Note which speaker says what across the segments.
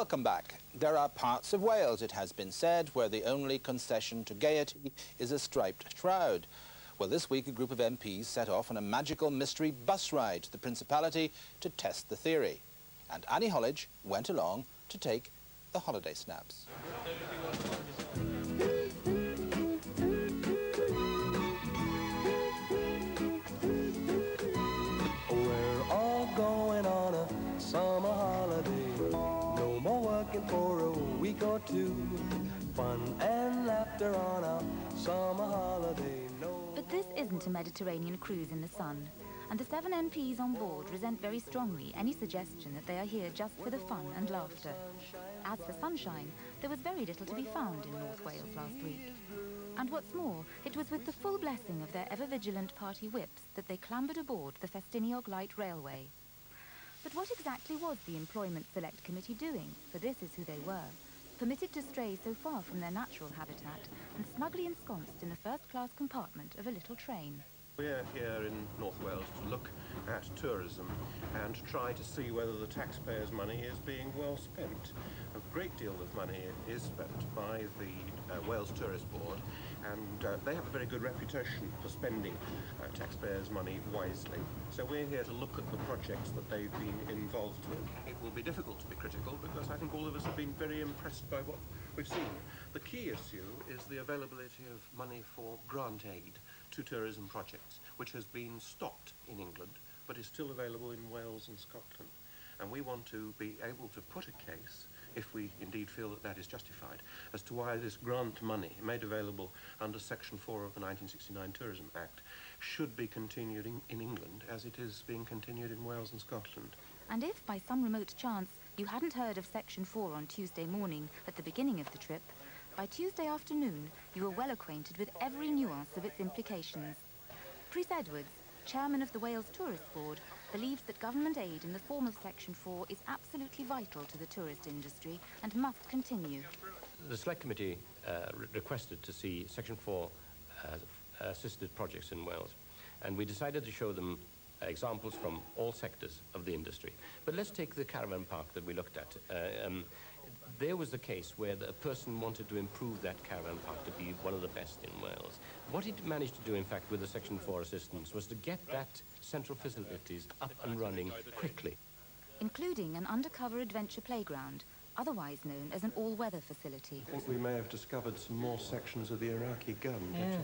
Speaker 1: Welcome back. There are parts of Wales, it has been said, where the only concession to gaiety is a striped shroud. Well, this week a group of MPs set off on a magical mystery bus ride to the Principality to test the theory. And Annie Hollidge went along to take the holiday snaps.
Speaker 2: We're all going on a summer holiday. No more working for a week or two. Fun and laughter on a summer holiday.
Speaker 3: But this isn't a Mediterranean cruise in the sun, and the 7 MPs on board resent very strongly any suggestion that they are here just for the fun and laughter. As for sunshine, there was very little to be found in North Wales last week. And what's more, it was with the full blessing of their ever-vigilant party whips that they clambered aboard the Festiniog Light Railway. But what exactly was the Employment Select Committee doing? For this is who they were, permitted to stray so far from their natural habitat and snugly ensconced in the first-class compartment of a little train.
Speaker 4: We're here in North Wales to look at tourism and try to see whether the taxpayers' money is being well spent. A great deal of money is spent by the Wales Tourist Board, and they have a very good reputation for spending taxpayers' money wisely. So we're here to look at the projects that they've been involved with. It will be difficult to be critical because I think all of us have been very impressed by what we've seen. The key issue is the availability of money for grant aid to tourism projects, which has been stopped in England but is still available in Wales and Scotland. And we want to be able to put a case, if we indeed feel that that is justified, as to why this grant money made available under Section 4 of the 1969 Tourism Act should be continued in England as it is being continued in Wales and Scotland.
Speaker 3: And if by some remote chance you hadn't heard of Section 4 on Tuesday morning at the beginning of the trip, by Tuesday afternoon you were well acquainted with every nuance of its implications. Pris Edwards, chairman of the Wales Tourist Board, believes that government aid in the form of Section 4 is absolutely vital to the tourist industry and must continue.
Speaker 5: The Select Committee requested to see Section 4 assisted projects in Wales, and we decided to show them examples from all sectors of the industry. But let's take the caravan park that we looked at. There was a case where a person wanted to improve that caravan park to be one of the best in Wales. What he managed to do, in fact, with the Section 4 assistance was to get that central facilities up and running quickly.
Speaker 3: Including an undercover adventure playground, otherwise known as an all-weather facility.
Speaker 4: I think we may have discovered some more sections of the Iraqi gun, don't you?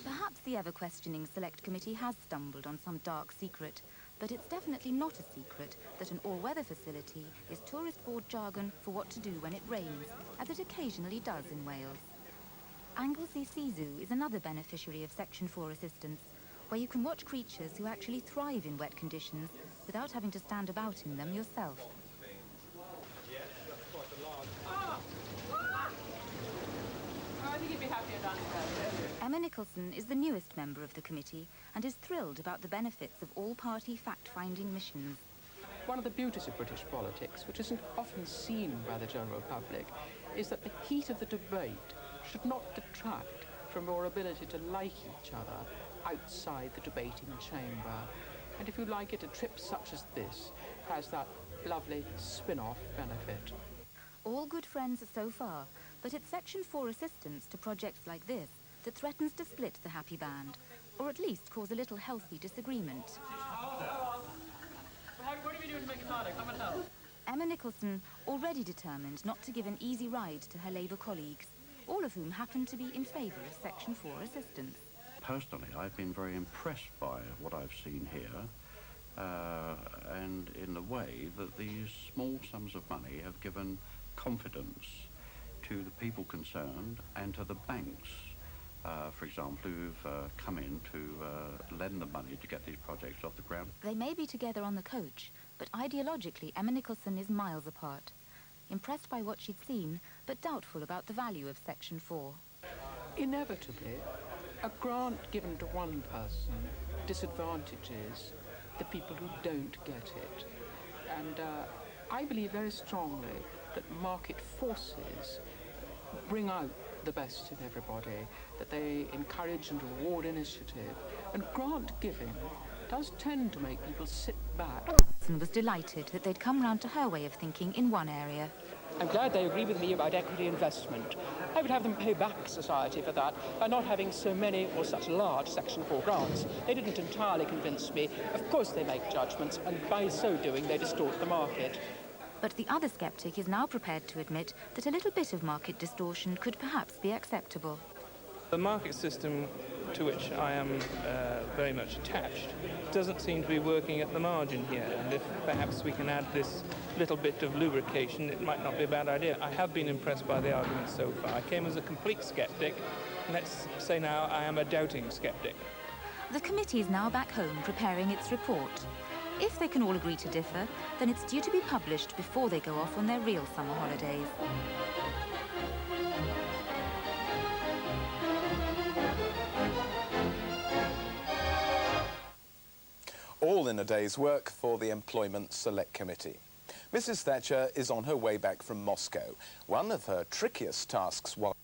Speaker 3: Perhaps the ever-questioning Select Committee has stumbled on some dark secret, but it's definitely not a secret that an all-weather facility is Tourist Board jargon for what to do when it rains, as it occasionally does in Wales. Anglesey Sea Zoo is another beneficiary of Section 4 assistance, where you can watch creatures who actually thrive in wet conditions without having to stand about in them yourself. Emma Nicholson is the newest member of the committee and is thrilled about the benefits of all-party fact-finding missions.
Speaker 6: One of the beauties of British politics, which isn't often seen by the general public, is that the heat of the debate should not detract from our ability to like each other outside the debating chamber. And if you like it, a trip such as this has that lovely spin-off benefit.
Speaker 3: All good friends so far, but it's Section 4 assistance to projects like this that threatens to split the happy band, or at least cause a little healthy disagreement.
Speaker 7: What are we doing to make it harder? Come and help.
Speaker 3: Emma Nicholson already determined not to give an easy ride to her Labour colleagues, all of whom happen to be in favour of Section 4 assistance.
Speaker 8: Personally, I've been very impressed by what I've seen here, and in the way that these small sums of money have given confidence to the people concerned and to the banks, for example, who've come in to lend the money to get these projects off the ground.
Speaker 3: They may be together on the coach, but ideologically Emma Nicholson is miles apart. Impressed by what she'd seen, but doubtful about the value of Section 4.
Speaker 6: Inevitably, a grant given to one person disadvantages the people who don't get it. And I believe very strongly that market forces bring out the best in everybody, that they encourage and reward initiative. And grant giving does tend to make people sit back.
Speaker 3: Was delighted that they'd come round to her way of thinking in one area.
Speaker 6: I'm glad they agree with me about equity investment. I would have them pay back society for that by not having so many or such large Section 4 grants. They didn't entirely convince me. Of course they make judgments, and by so doing they distort the market.
Speaker 3: But the other sceptic is now prepared to admit that a little bit of market distortion could perhaps be acceptable.
Speaker 9: The market system to which I am very much attached doesn't seem to be working at the margin here, and if perhaps we can add this little bit of lubrication, it might not be a bad idea. I have been impressed by the arguments so far. I came as a complete skeptic, and let's say now I am a doubting skeptic.
Speaker 3: The committee is now back home preparing its report. If they can all agree to differ, then it's due to be published before they go off on their real summer holidays.
Speaker 10: All in a day's work for the Employment Select Committee. Mrs. Thatcher is on her way back from Moscow. One of her trickiest tasks was